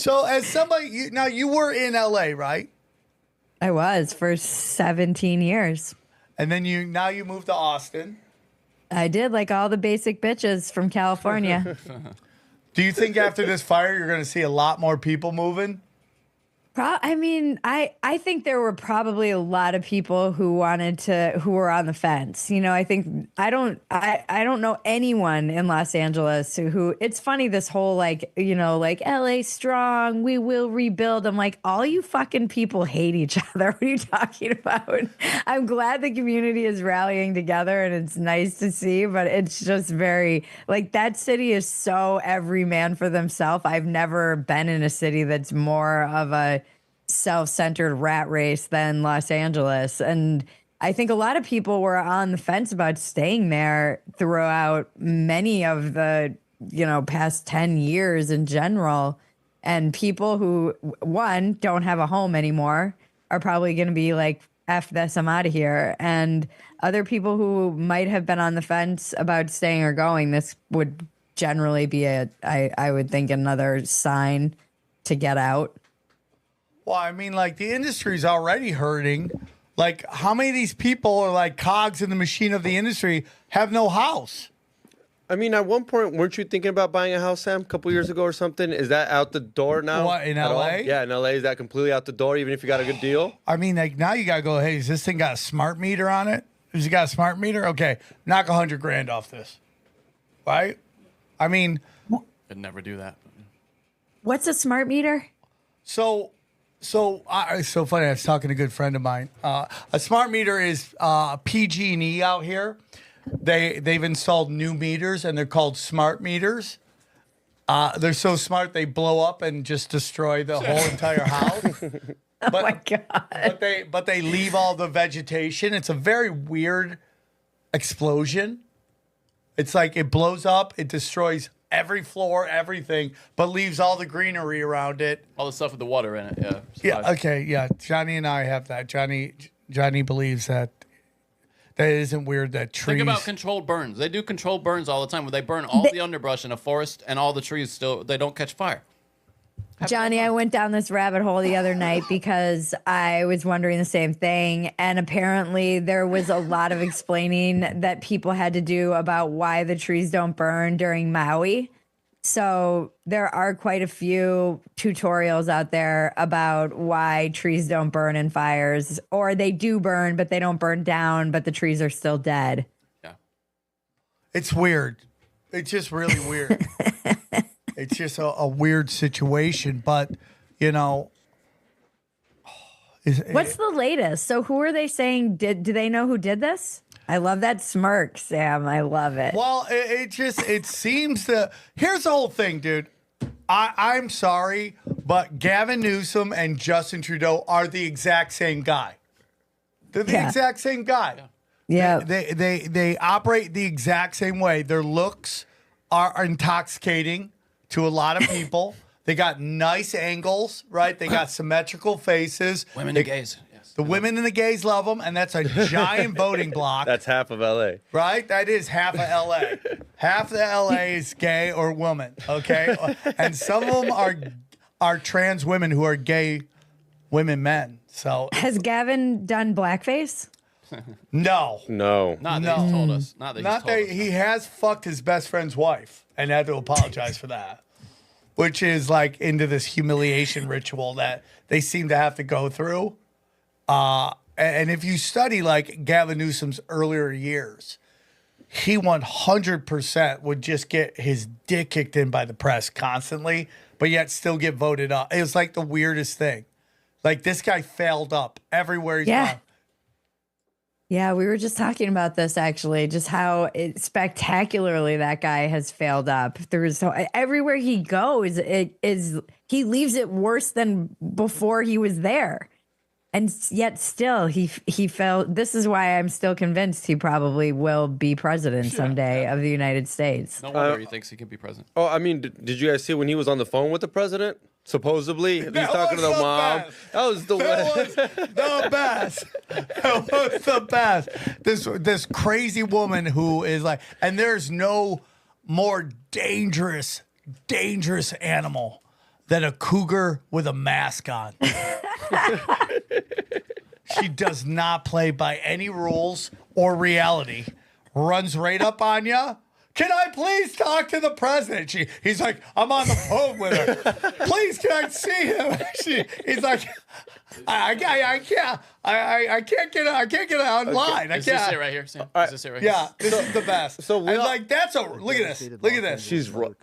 So as somebody, now you were in LA, right? I was for 17 years. And then you moved to Austin. I did, like all the basic bitches from California. Do you think after this fire, you're going to see a lot more people moving? I mean, I think there were probably a lot of people who were on the fence. You know, I think I don't know anyone in Los Angeles who it's funny, this whole like LA strong, we will rebuild. I'm like, all you fucking people hate each other. What are you talking about? I'm glad the community is rallying together and it's nice to see, but it's just very like that city is so every man for themselves. I've never been in a city that's more of a self-centered rat race than Los Angeles. And I think a lot of people were on the fence about staying there throughout many of the, past 10 years in general. And people who, one, don't have a home anymore are probably going to be like, F this, I'm out of here. And other people who might have been on the fence about staying or going, this would generally be I would think another sign to get out. Well, I mean, like, the industry's already hurting. Like, how many of these people are like cogs in the machine of the industry have no house? I mean, at one point, weren't you thinking about buying a house, Sam, a couple years ago or something? Is that out the door now? What, in LA? Yeah, in LA, is that completely out the door, even if you got a good deal? I mean, like, now you got to go, hey, does this thing got a smart meter on it? Has it got a smart meter? Okay, knock $100,000 off this. Right? I mean, I'd never do that. What's a smart meter? So it's so funny. I was talking to a good friend of mine. A smart meter is PG&E out here. They've installed new meters, and they're called smart meters. They're so smart they blow up and just destroy the whole entire house. Oh my God! But they leave all the vegetation. It's a very weird explosion. It's like it blows up, it destroys every floor, everything, but leaves all the greenery around it. All the stuff with the water in it, yeah. Yeah, okay, yeah. Johnny and I have that. Johnny believes that isn't weird that trees... Think about controlled burns. They do controlled burns all the time where they burn all the underbrush in a forest and all the trees they don't catch fire. Johnny, I went down this rabbit hole the other night because I was wondering the same thing. And apparently there was a lot of explaining that people had to do about why the trees don't burn during Maui. So there are quite a few tutorials out there about why trees don't burn in fires, or they do burn, but they don't burn down, but the trees are still dead. Yeah. It's weird. It's just really weird. It's just a weird situation, but, what's the latest? So who are they saying do they know who did this? I love that smirk, Sam. I love it. Well, it seems to... Here's the whole thing, dude. I'm sorry, but Gavin Newsom and Justin Trudeau are the exact same guy. They're the exact same guy. Yeah. They operate the exact same way. Their looks are intoxicating to a lot of people. They got nice angles, right? They got symmetrical faces. Women and gays. The women and the gays love them, and that's a giant voting block. That's half of LA. Right? That is half of LA. Half of LA is gay or woman, okay? And some of them are trans women who are gay women men. So has Gavin done blackface? No. No. Not that he's told us. Not that he has fucked his best friend's wife and had to apologize for that, which is like into this humiliation ritual that they seem to have to go through. And if you study like Gavin Newsom's earlier years, he 100% would just get his dick kicked in by the press constantly, but yet still get voted up. It was like the weirdest thing. Like this guy failed up everywhere he's gone. Yeah, we were just talking about this actually, just how spectacularly that guy has failed up. Everywhere he goes, he leaves it worse than before he was there. And yet still he failed. This is why I'm still convinced he probably will be president someday of the United States. No wonder he thinks he can be president. Oh, I mean, did you guys see when he was on the phone with the president? Supposedly, he's talking to the mom. That was the best. That was the best. This crazy woman who is like, and there's no more dangerous animal than a cougar with a mask on. She does not play by any rules or reality. Runs right up on you. Can I please talk to the president? He's like, I'm on the phone with her. Please, can I see him? He's like, I can't get online. I Is this can't. it right here, Sam? Is this it right here? Yeah, this is the best. So And look at this. Look at this.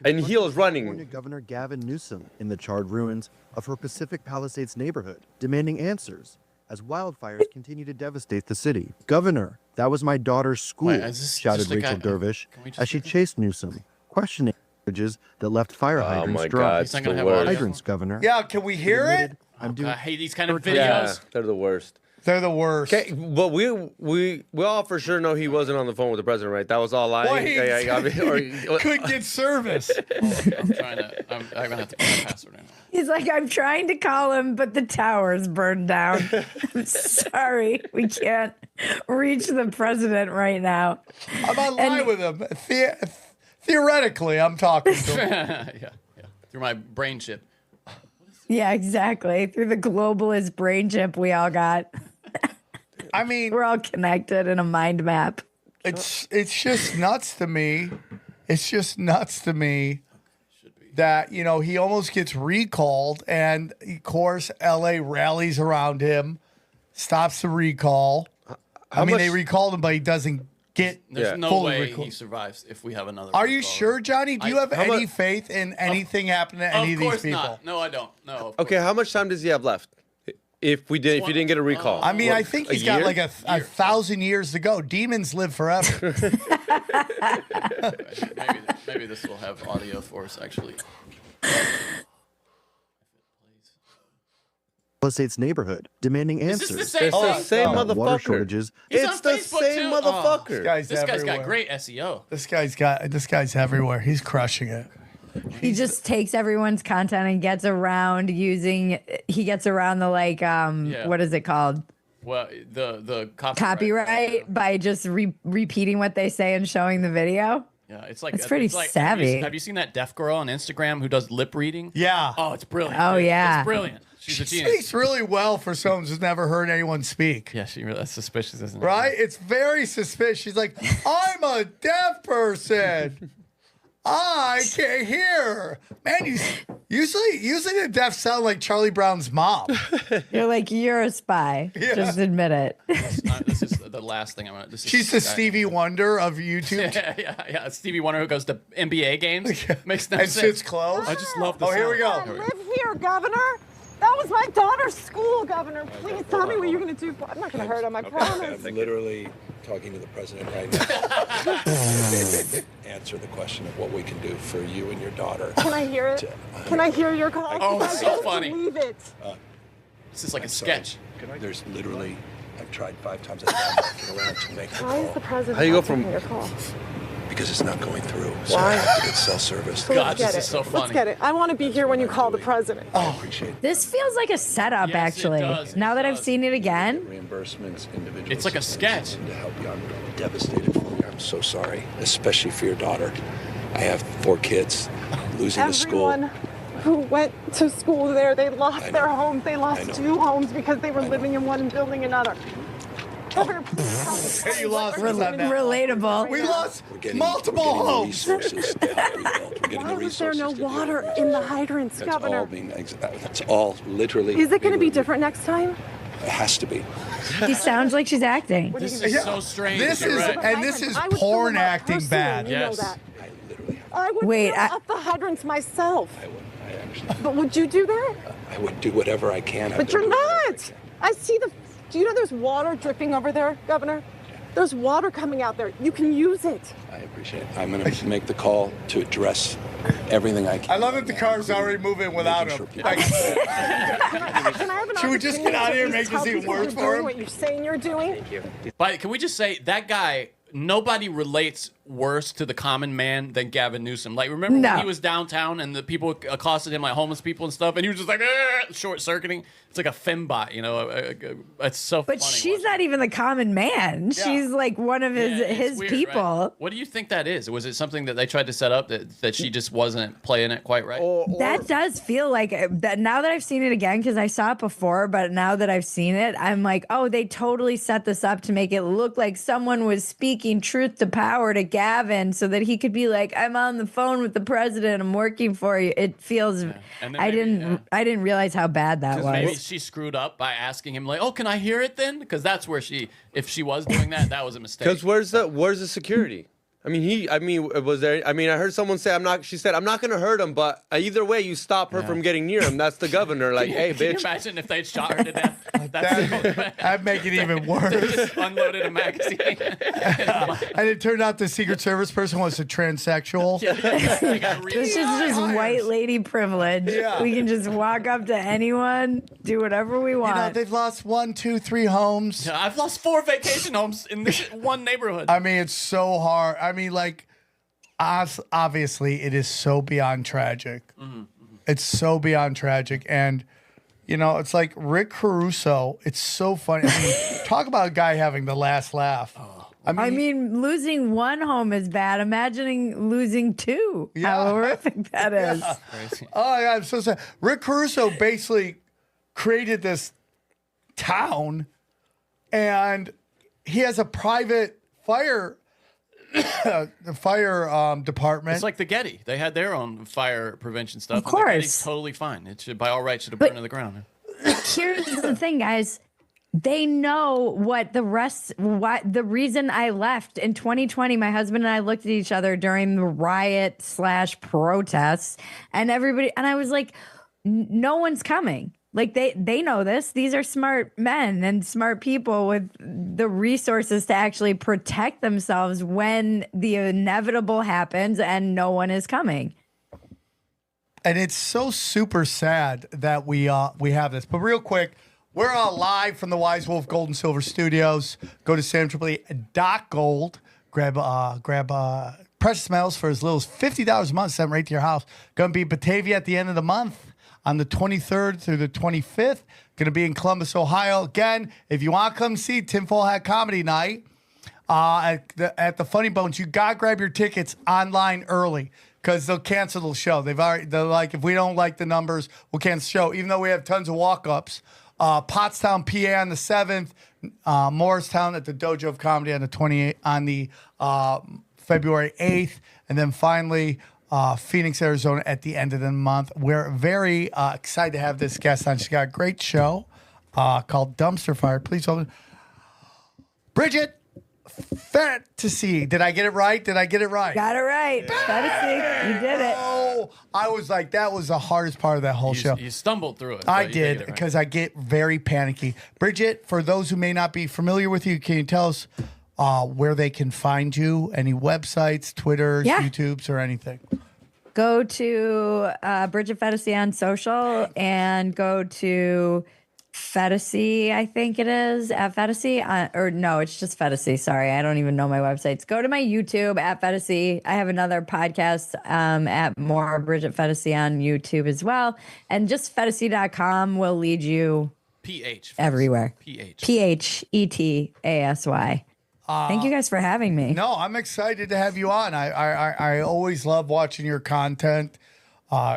and he was running. California Governor Gavin Newsom in the charred ruins of her Pacific Palisades neighborhood, demanding answers as wildfires continue to devastate the city. Governor, that was my daughter's school, Wait, is this shouted just a Rachel guy- Dervish Can we just as she do this? chased Newsom, questioning bridges that left fire hydrants my dry. God, He's not it's gonna the have worst. audio. Hydrants, Governor. Yeah, can we hear it? Admitted, I'm doing I hate these kind of videos. Yeah, they're the worst. They're the worst. Okay, but we all for sure know he wasn't on the phone with the president, right? That was all lying. Well, he or- couldn't get service. I'm gonna have to put my password in. He's like, I'm trying to call him, but the tower's burned down. I'm sorry, we can't reach the president right now. I'm online with him. Theoretically, I'm talking to him. yeah. Through my brain chip. Yeah, exactly. Through the globalist brain chip we all got. I mean, We're all connected in a mind map. it's just nuts to me. It's just nuts to me that, he almost gets recalled, and of course LA rallies around him, stops the recall. They recalled him, but he doesn't get There's no fully way recalled. he survives if we have another. Are you recall. sure, Johnny? Do you have how any much- faith in anything happening to any of Of these course people? not. No, I don't. No. Okay, how much time does he have left? If you didn't get a recall, I mean, I think he's got year? like a 1,000 years to go. Demons live forever. Maybe this will have audio for us actually. Palisades neighborhood, demanding Is answers. this the same it's the thing? same no. Water motherfucker. shortages. He's It's on the Facebook, same too? motherfucker. This guy's This guy's everywhere. got great SEO. This guy's everywhere. He's crushing it. He just takes everyone's content and gets around the what is it called? Well, the Copyright by just repeating what they say and showing the video. Yeah, it's like It's pretty savvy. Have you seen that deaf girl on Instagram who does lip reading? Yeah. Oh, it's brilliant. Oh, yeah. It's brilliant. She's She a genius. speaks really well for someone who's never heard anyone speak. Yeah, she really that's suspicious, isn't it? Right? It's very suspicious. She's like, I'm a deaf person. I can't hear. Man, usually the deaf sound like Charlie Brown's mom. You're like, you're a spy. Yeah. Just admit it. This is the last thing I'm gonna. This is She's the Stevie Wonder of YouTube. Yeah. Stevie Wonder who goes to NBA games. Makes no And sense. sits close. I just love this. Oh, here we go. I live here, Governor. That was my daughter's school, Governor. Please tell me what you're going to do. I'm not going to hurt him, I promise. I'm literally talking to the president right now. Answer the question of what we can do for you and your daughter. Can I hear it? Can I hear your call? Oh, I so can't funny. believe it. This is like a Sorry. sketch. There's literally, I've tried 5 times. I've been around to make the Why is call the president How you go not from- taking your call? because it's not going through. So Why? I have to get cell service. So God, let's get this is it. so Let's funny. get it. I want to be here when you call the president. I appreciate it. This feels like a setup, Yes, it actually. does. Now It that I've does. seen it again. Reimbursements, individuals. It's like a sketch. To help you, I'm devastated for you. I'm so sorry, especially for your daughter. I have 4 kids, losing the school. Everyone who went to school there, they I lost know. their homes. They I lost know. 2 homes because they were I know. living in one and building another. Governor, please tell me. You lost What are us you on gonna that. do? Relatable. We lost We're getting, multiple we're getting homes. The resources that we built. We're getting Why the was there resources no to do water it. in the hydrants, That's Governor? all being. That's all literally. Is it going to be being- different next time? It has to be. She sounds like she's acting. What are you This gonna is do? so strange. This You're is- right. and this is I would porn fill them up acting personally, bad. You Yes. know that. I literally. I would Wait, fill up the hydrants myself. I would. I understand. But would you do that? I would do whatever I can. I've But been you're doing whatever I not. can. I see the. Do you know there's water dripping over there, Governor? There's water coming out there. You can use it. I appreciate it. I'm going to make the call to address everything I can. I love that the car's already moving without Making him. sure people- Like, Can I have an Should we just get opportunity out of to here please and make tell this even people worse you're for doing him? What you're saying you're doing? But can we just say that guy? Nobody relates worse to the common man than Gavin Newsom. Like, remember when he was downtown and the people accosted him, like homeless people and stuff, and he was just like short circuiting. It's like a fembot, you know. It's so. But funny she's not even the common man. Yeah. She's like one of his weird, people. Right? What do you think that is? Was it something that they tried to set up that she just wasn't playing it quite right? That does feel like that now that I've seen it again, because I saw it before, but now that I've seen it, I'm like, oh, they totally set this up to make it look like someone was speaking truth to power to Gavin so that he could be like, I'm on the phone with the president, I'm working for you. It feels I didn't realize how bad that was. Maybe she screwed up by asking him like, oh, can I hear it then? Because that's where if she was doing that was a mistake. Because where's the security? I I heard someone say she said, I'm not going to hurt him, but either way, you stop her from getting near him. That's the governor. Like, hey, Can you bitch. imagine if they'd shot her to death? That'd make it even worse. Just unloaded a magazine. And it turned out the Secret Service person was a transsexual. This is just white lady privilege. Yeah. We can just walk up to anyone, do whatever we want. You know, they've lost 1, 2, 3 homes. Yeah, I've lost 4 vacation homes in this one neighborhood. I mean, it's so hard. I mean, like, obviously, it is so beyond tragic. It's so beyond tragic. And, you know, it's like Rick Caruso. It's so funny. I mean, talk about a guy having the last laugh. I mean, losing one home is bad. Imagining losing 2. How horrific that is. Crazy. Oh, yeah, I'm so sad. Rick Caruso basically created this town, and he has a private fire department. It's like the Getty. They had their own fire prevention stuff. Of And the Getty's course. totally fine. It should, by all rights, should have burned to the ground. Here's the thing, guys. They know what the reason I left in 2020, my husband and I looked at each other during the riot / protests, and I was like, no one's coming. Like they know this. These are smart men and smart people with the resources to actually protect themselves when the inevitable happens and no one is coming. And it's so super sad that we have this. But real quick, we're live from the Wise Wolf Gold and Silver Studios. Go to samtripoli.gold. Grab precious metals for as little as $50 a month. Sent right to your house. Going to be in Batavia at the end of the month on the 23rd through the 25th. Going to be in Columbus, Ohio. Again, if you want to come see Tinfoil Hat Comedy Night at the Funny Bones, you got to grab your tickets online early because they'll cancel the show. They're like, if we don't like the numbers, we'll cancel the show, even though we have tons of walk-ups. Pottstown, PA on the 7th, Morristown at the Dojo of Comedy on the February 8th, and then finally Phoenix, Arizona at the end of the month. We're very excited to have this guest on. She's got a great show called Dumpster Fire. Please hold it. Bridget Phetasy. Did I get it right? Got it right. Phetasy. You did it. Oh, I was like, that was the hardest part of that whole show. You stumbled through it. I did because I get very panicky. Bridget, for those who may not be familiar with you, can you tell us where they can find you? Any websites, Twitters, YouTubes, or anything? Go to Bridget Phetasy on social and go to Phetasy, I think it is, at Phetasy. Or no, it's just Phetasy. Sorry, I don't even know my websites. Go to my YouTube at Phetasy. I have another podcast at more Bridget Phetasy on YouTube as well. And just Phetasy.com will lead you everywhere. Phetasy. Thank you guys for having me. No, I'm excited to have you on. I always love watching your content.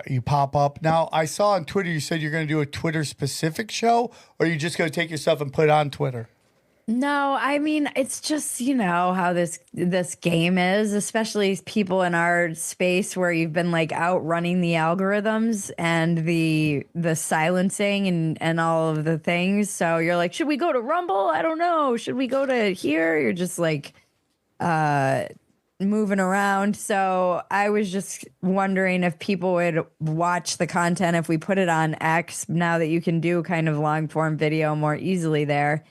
You pop up. Now, I saw on Twitter you said you're going to do a Twitter-specific show, or are you just going to take yourself and put it on Twitter? No, I mean, it's just, you know, how this game is, especially people in our space where you've been like outrunning the algorithms and the silencing and all of the things. So you're like, should we go to Rumble? I don't know. Should we go to here? You're just like moving around. So I was just wondering if people would watch the content if we put it on X, now that you can do kind of long form video more easily there.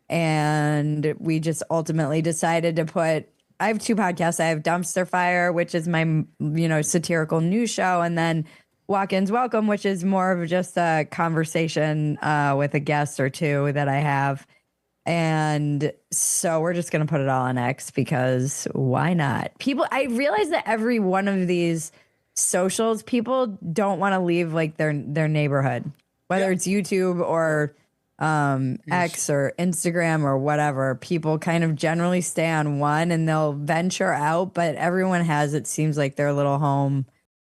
And we just ultimately decided to I have 2 podcasts. I have Dumpster Fire, which is my, satirical news show. And then Walk-Ins Welcome, which is more of just a conversation with a guest or 2 that I have. And so we're just going to put it all on X because why not? I realize that every one of these socials, people don't want to leave like their neighborhood, whether it's YouTube or X or Instagram or whatever. People kind of generally stay on one and they'll venture out, but everyone has, it seems like, their little home